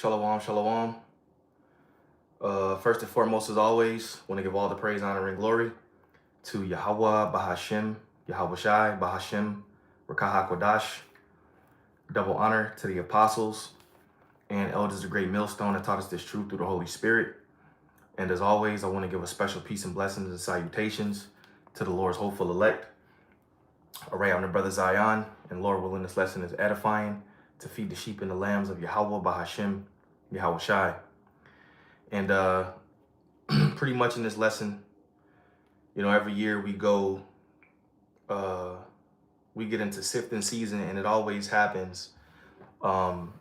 Shalom, shalom. First and foremost, as always, want to give all the praise, honor, and glory to Yahweh, Bahashim, Yahweh Shai, Bahashim, Rakah HaKodash. Double honor to the apostles and elders of the great millstone that taught us this truth through the Holy Spirit. And as always, I want to give a special peace and blessings and salutations to the Lord's hopeful elect. All right, I'm the brother Zion, and Lord willing, this lesson is edifying to feed the sheep and the lambs of Yahweh, Bahashim, Yahweh Shai. And pretty much in this lesson, every year we go, we get into sifting season, and it always happens around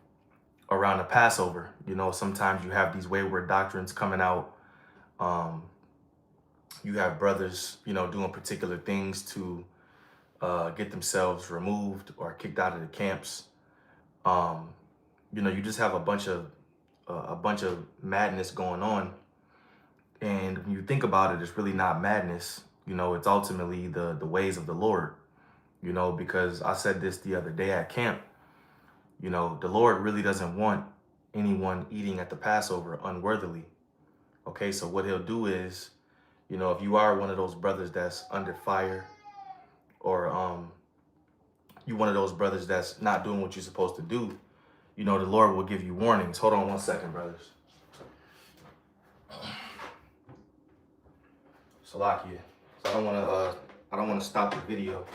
the Passover. Sometimes you have these wayward doctrines coming out. You have brothers, doing particular things to get themselves removed or kicked out of the camps. You just have a bunch of madness going on. And when you think about it, it's really not madness. It's ultimately the ways of the Lord, because I said this the other day at camp. The Lord really doesn't want anyone eating at the Passover unworthily. Okay, so what he'll do is, if you are one of those brothers that's under fire, or you one of those brothers that's not doing what you're supposed to do, the Lord will give you warnings. Hold on one second, brothers. Salakia. So I don't wanna stop the video.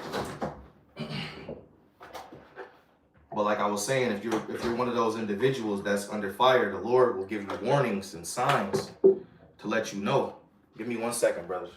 But like I was saying, if you're one of those individuals that's under fire, the Lord will give you warnings and signs to let you know. Give me 1 second, brothers.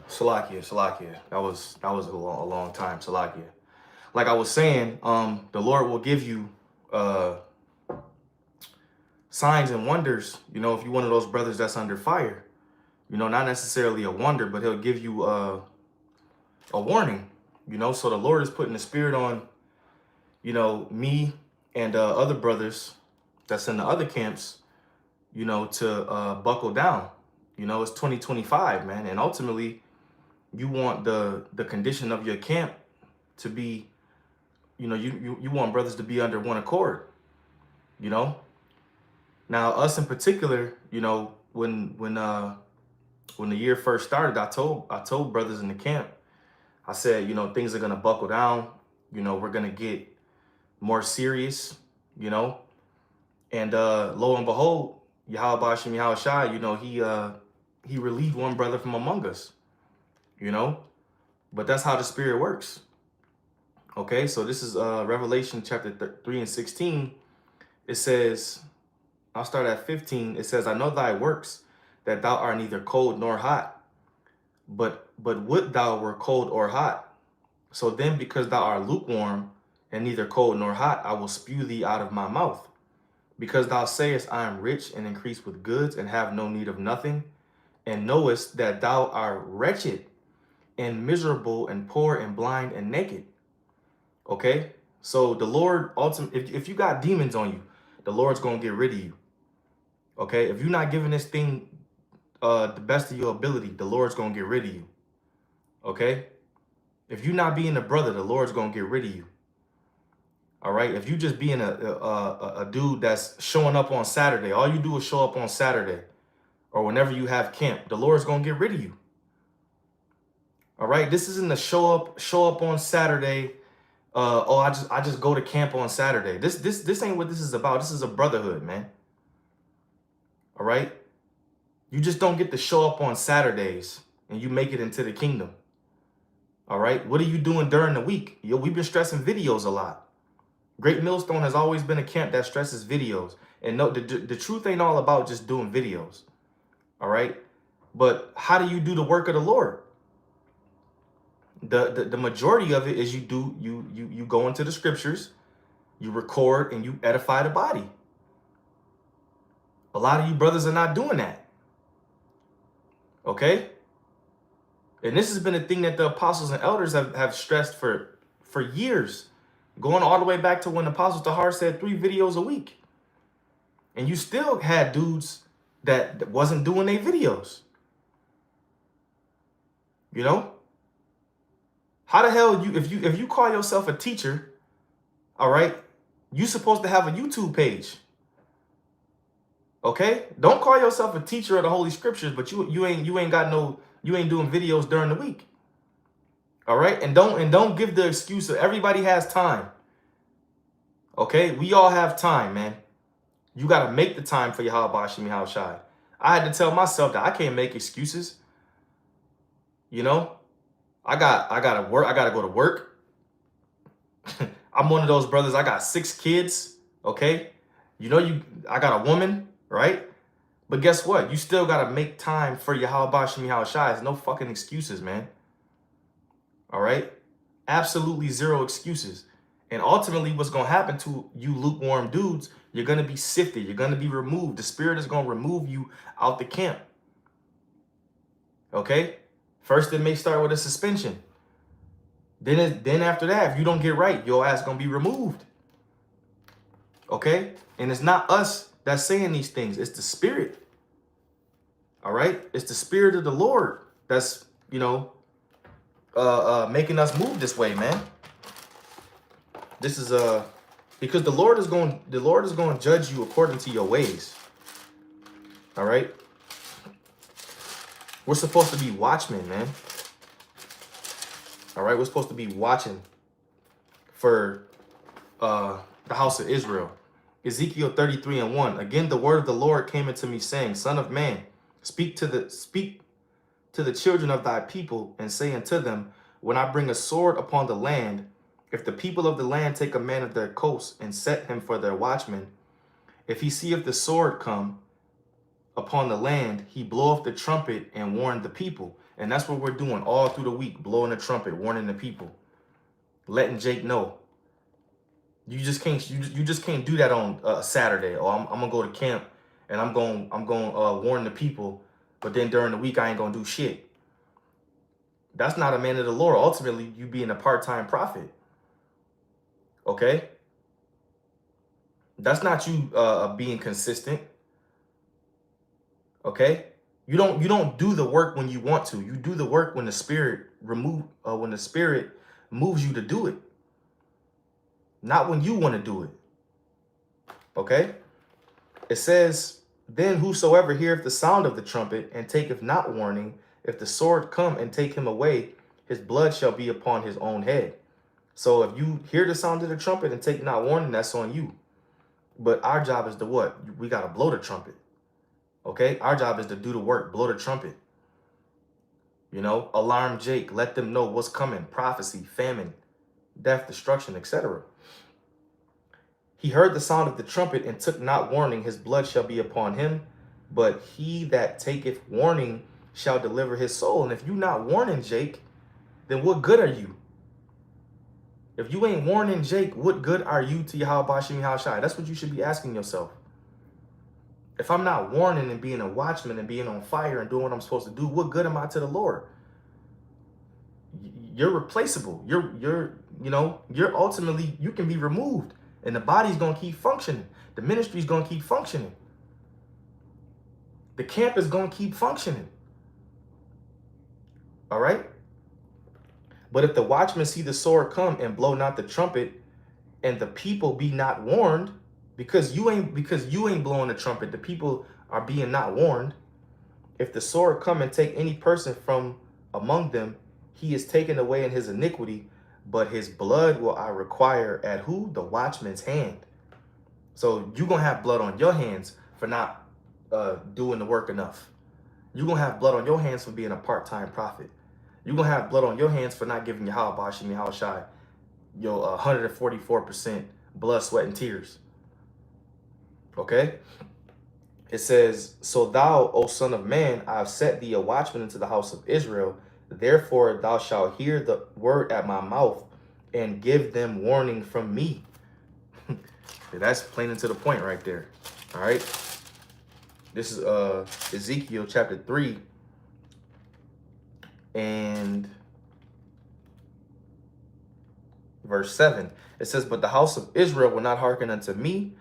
Salakia. That was a long time. Salakia. Like I was saying, the Lord will give you signs and wonders. If you're one of those brothers that's under fire, not necessarily a wonder, but he'll give you a warning. So the Lord is putting the spirit on, me and other brothers that's in the other camps, to buckle down. It's 2025, man, and ultimately, you want the condition of your camp to be, you want brothers to be under one accord. Now us in particular, when the year first started, I told brothers in the camp, I said, things are gonna buckle down. We're gonna get more serious. And lo and behold, Yahweh Bashim Yahweh Shai, he relieved one brother from among us. But that's how the spirit works. Okay, so this is Revelation chapter 3 and 16. It says, I'll start at 15. It says, I know thy works, that thou art neither cold nor hot, but would thou were cold or hot. So then, because thou art lukewarm and neither cold nor hot, I will spew thee out of my mouth. Because thou sayest, I am rich and increased with goods and have no need of nothing, and knowest that thou art wretched and miserable and poor and blind and naked. Okay, so the Lord ultimately, if you got demons on you, the Lord's gonna get rid of you. Okay, if you're not giving this thing the best of your ability, the Lord's gonna get rid of you. Okay, if you're not being a brother, the Lord's gonna get rid of you. All right, if you just being a dude that's showing up on Saturday, all you do is show up on Saturday. or whenever you have camp, the Lord's going to get rid of you. All right. This isn't a show up on Saturday. Oh, I just go to camp on Saturday. This ain't what this is about. This is a brotherhood, man. All right. You just don't get to show up on Saturdays and you make it into the kingdom. All right. What are you doing during the week? Yo, we've been stressing videos a lot. Great Millstone has always been a camp that stresses videos. And no, the truth ain't all about just doing videos. All right. But how do you do the work of the Lord? The majority of it is you go into the scriptures, you record, and you edify the body. A lot of you brothers are not doing that. Okay? And this has been a thing that the apostles and elders have stressed for years, going all the way back to when Apostle Tahar said 3 videos a week. And you still had dudes that wasn't doing their videos. You know? How the hell if you call yourself a teacher, all right, you supposed to have a YouTube page. Okay? Don't call yourself a teacher of the Holy Scriptures, but you ain't doing videos during the week. All right? And don't give the excuse of everybody has time. Okay? We all have time, man. You got to make the time for Yahweh Shem Yahweh Shai. I had to tell myself that I can't make excuses. You know? I gotta work. I gotta go to work. I'm one of those brothers. I got 6 kids. Okay. You know, I got a woman, right? But guess what? You still gotta make time for Yahweh Shem Yahweh Shai. There's no fucking excuses, man. All right. Absolutely zero excuses. And ultimately, what's gonna happen to you lukewarm dudes, you're gonna be sifted. You're gonna be removed. The Spirit is gonna remove you out the camp. Okay. First, it may start with a suspension. Then after that, if you don't get right, your ass gonna be removed. Okay? And it's not us that's saying these things. It's the Spirit. All right? It's the Spirit of the Lord that's, making us move this way, man. This is because the Lord is going to judge you according to your ways. All right? We're supposed to be watchmen, man. All right, we're supposed to be watching for the house of Israel. Ezekiel 33:1. Again, the word of the Lord came unto me, saying, Son of man, speak to the children of thy people, and say unto them, when I bring a sword upon the land, if the people of the land take a man of their coast and set him for their watchman, if he see if the sword come upon the land, he blow off the trumpet and warn the people. And that's what we're doing all through the week, blowing the trumpet, warning the people, letting Jake know. You just can't do that on Saturday. Or I'm gonna go to camp and I'm going warn the people, but then during the week I ain't gonna do shit. That's not a man of the Lord. Ultimately, you being a part-time prophet. Okay, that's not you being consistent. Okay, you don't do the work when you want to. You do the work when the Spirit moves you to do it, not when you want to do it. Okay, it says, then whosoever heareth the sound of the trumpet and taketh not warning, if the sword come and take him away, his blood shall be upon his own head. So if you hear the sound of the trumpet and take not warning, that's on you. But our job is to what? We got to blow the trumpet. Okay, our job is to do the work, blow the trumpet. Alarm Jake, let them know what's coming, prophecy, famine, death, destruction, etc. He heard the sound of the trumpet and took not warning, his blood shall be upon him, but he that taketh warning shall deliver his soul. And if you not warning Jake, then what good are you? If you ain't warning Jake, what good are you to Yahweh Shem Yahweh Shai? That's what you should be asking yourself. If I'm not warning and being a watchman and being on fire and doing what I'm supposed to do, what good am I to the Lord? You're replaceable. You're ultimately, you can be removed and the body's going to keep functioning. The ministry's going to keep functioning. The camp is going to keep functioning. All right. But if the watchmen see the sword come and blow not the trumpet, and the people be not warned, because you ain't blowing the trumpet, the people are being not warned. If the sword come and take any person from among them, he is taken away in his iniquity, but his blood will I require at who? The watchman's hand. So you're going to have blood on your hands for not doing the work enough. You're going to have blood on your hands for being a part-time prophet. You're going to have blood on your hands for not giving Yahweh Bashim Yahweh Shai your 144% blood, sweat, and tears. Okay? It says, so thou, O son of man, I have set thee a watchman into the house of Israel. Therefore thou shalt hear the word at my mouth and give them warning from me. That's plain and to the point right there. All right. This is Ezekiel chapter 3 and verse 7. It says, but the house of Israel will not hearken unto me,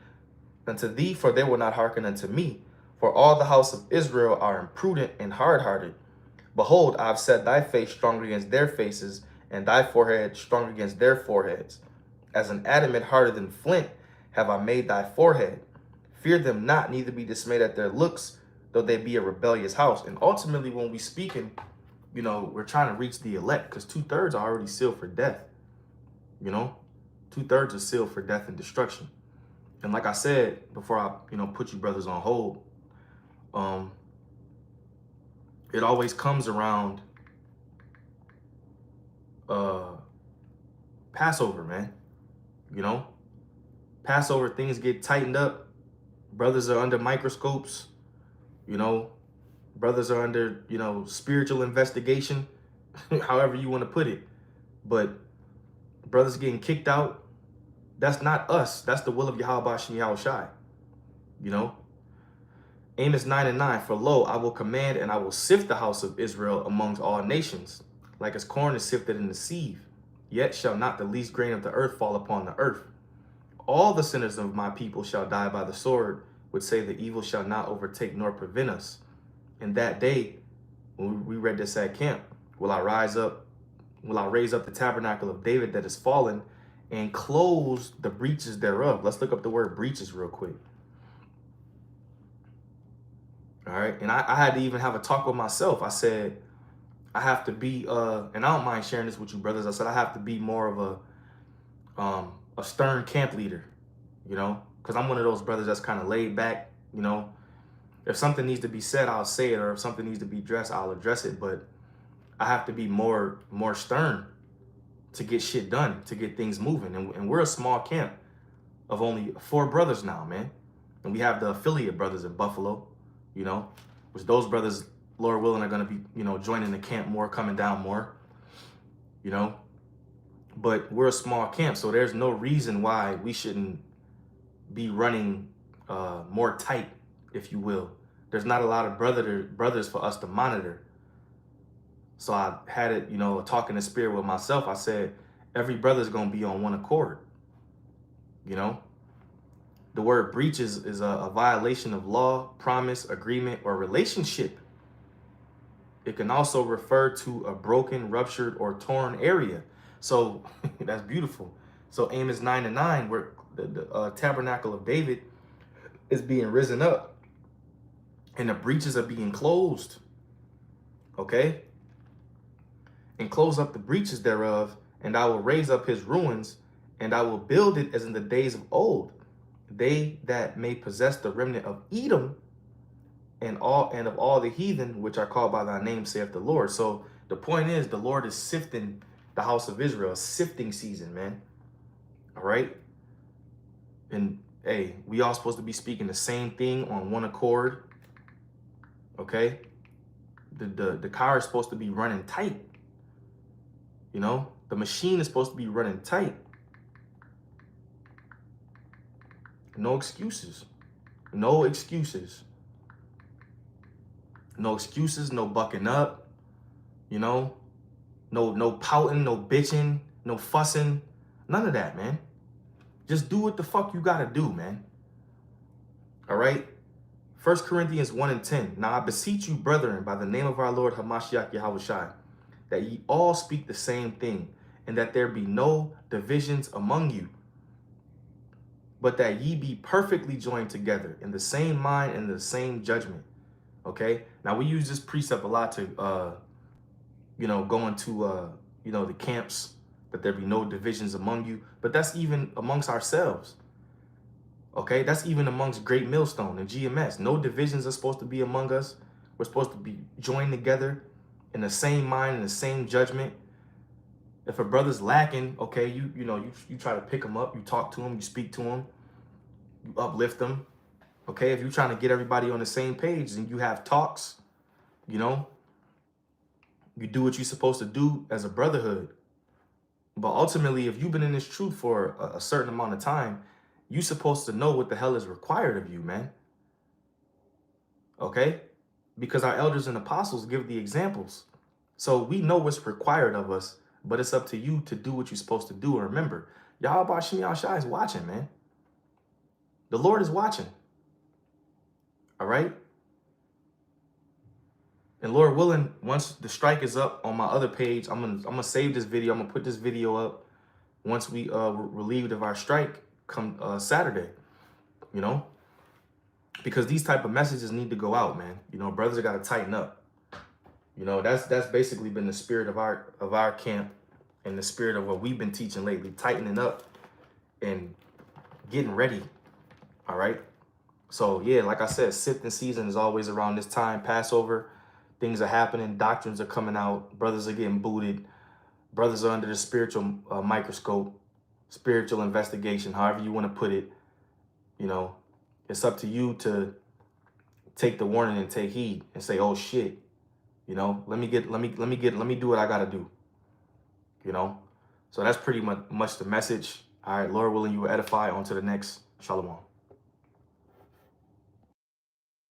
unto thee, for they will not hearken unto me. For all the house of Israel are imprudent and hard-hearted. Behold, I have set thy face strong against their faces, and thy forehead strong against their foreheads. As an adamant harder than flint have I made thy forehead. Fear them not, neither be dismayed at their looks, though they be a rebellious house. And ultimately, when we speaking, you know, we're trying to reach the elect, because 2/3 are already sealed for death. You know, 2/3 are sealed for death and destruction. And like I said, before I, put you brothers on hold, it always comes around Passover, man. Passover, things get tightened up. Brothers are under microscopes. Brothers are under, spiritual investigation, however you want to put it. But brothers getting kicked out, that's not us. That's the will of Yahweh Bashim Yahweh Shai. Amos 9:9, for lo, I will command and I will sift the house of Israel amongst all nations, like as corn is sifted in the sieve. Yet shall not the least grain of the earth fall upon the earth. All the sinners of my people shall die by the sword, which say the evil shall not overtake nor prevent us. In that day, when we read this at camp, will I raise up the tabernacle of David that is fallen and close the breaches thereof. Let's look up the word breaches real quick. All right. And I had to even have a talk with myself. I said, I have to be, and I don't mind sharing this with you brothers. I said, I have to be more of a stern camp leader, because I'm one of those brothers that's kind of laid back. If something needs to be said, I'll say it. Or if something needs to be addressed, I'll address it. But I have to be more stern to get shit done, to get things moving. And we're a small camp of only 4 brothers now, man. And we have the affiliate brothers in Buffalo, which those brothers, Lord willing, are going to be, joining the camp more, coming down more, But we're a small camp, so there's no reason why we shouldn't be running more tight, if you will. There's not a lot of brothers for us to monitor. So I had it, a talk in the spirit with myself. I said, every brother's going to be on one accord. The word breach is a violation of law, promise, agreement, or relationship. It can also refer to a broken, ruptured, or torn area. So that's beautiful. So Amos 9:9, where the tabernacle of David is being risen up and the breaches are being closed. Okay? And close up the breaches thereof, and I will raise up his ruins, and I will build it as in the days of old. They that may possess the remnant of Edom and of all the heathen which are called by thy name, saith the Lord. So the point is, the Lord is sifting the house of Israel, sifting season, man. All right? And hey, we all supposed to be speaking the same thing on one accord. Okay? The car is supposed to be running tight. The machine is supposed to be running tight. No excuses. No excuses. No excuses, no bucking up. No pouting, no bitching, no fussing. None of that, man. Just do what the fuck you gotta do, man. All right? 1 Corinthians 1:10. Now I beseech you, brethren, by the name of our Lord Hamashiach Yahweh Shai, that ye all speak the same thing, and that there be no divisions among you, but that ye be perfectly joined together in the same mind and the same judgment. Okay. Now we use this precept a lot to, go into, the camps, that there be no divisions among you. But that's even amongst ourselves. Okay. That's even amongst Great Millstone and GMS. No divisions are supposed to be among us. We're supposed to be joined together in the same mind and the same judgment. If a brother's lacking, okay, you try to pick him up, you talk to him, you speak to him, you uplift him. Okay, if you're trying to get everybody on the same page and you have talks, you know, you do what you're supposed to do as a brotherhood. But ultimately, if you've been in this truth for a certain amount of time, you're supposed to know what the hell is required of you, man. Okay? Because our elders and apostles give the examples. So we know what's required of us, but it's up to you to do what you're supposed to do. And remember, Yahweh Shem Yahshai is watching, man. The Lord is watching. All right? And Lord willing, once the strike is up on my other page, I'm gonna save this video. I'm gonna put this video up once we relieved of our strike come Saturday, you know, because these type of messages need to go out, man. You know, brothers got to tighten up. You know, that's basically been the spirit of our camp and the spirit of what we've been teaching lately, tightening up and getting ready. All right. So yeah, like I said, sifting season is always around this time. Passover, things are happening, doctrines are coming out, brothers are getting booted, brothers are under the spiritual microscope, spiritual investigation, however you want to put it. You know, it's up to you to take the warning and take heed and say, oh shit, you know, let me do what I gotta do. You know, so that's pretty much the message. All right, Lord willing, you will edify on to the next. Shalom.